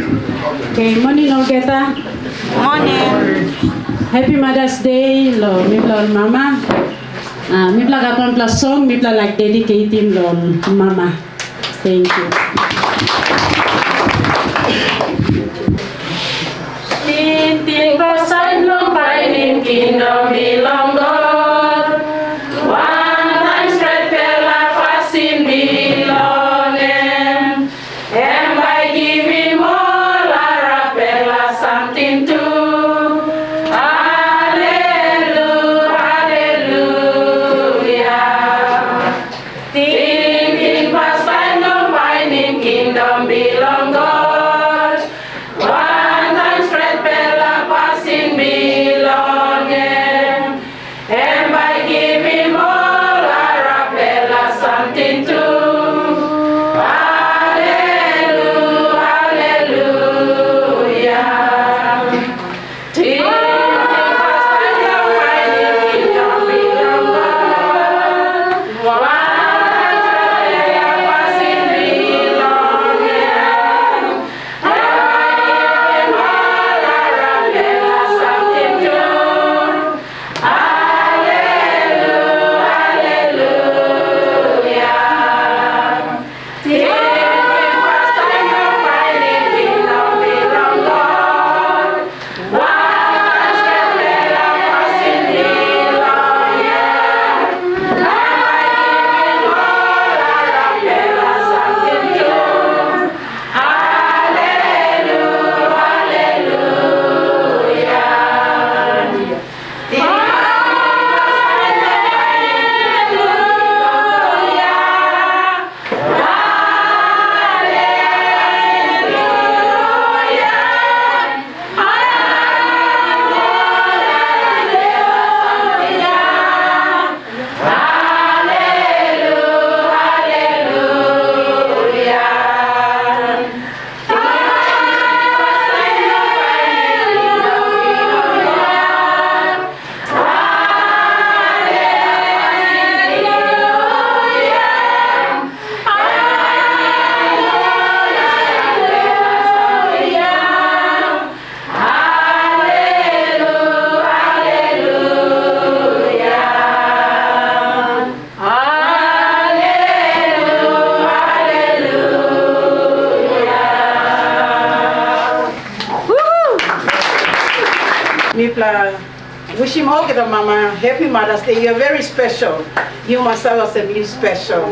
Okay, morning Olgeta. Morning. Happy Mother's Day, lo mipla mama. Mipla katon plus song, mipla like dedicating lo mama. Thank you. Tinting kosan no binding kingdom belong God. One time spread pela passing belong Him. And by giving all our pela something to. Hallelujah, hallelujah. Tinting kosan no binding kingdom belong God. Mipla, wishing all the mama happy Mother's Day. You're very special. You must have us a new special.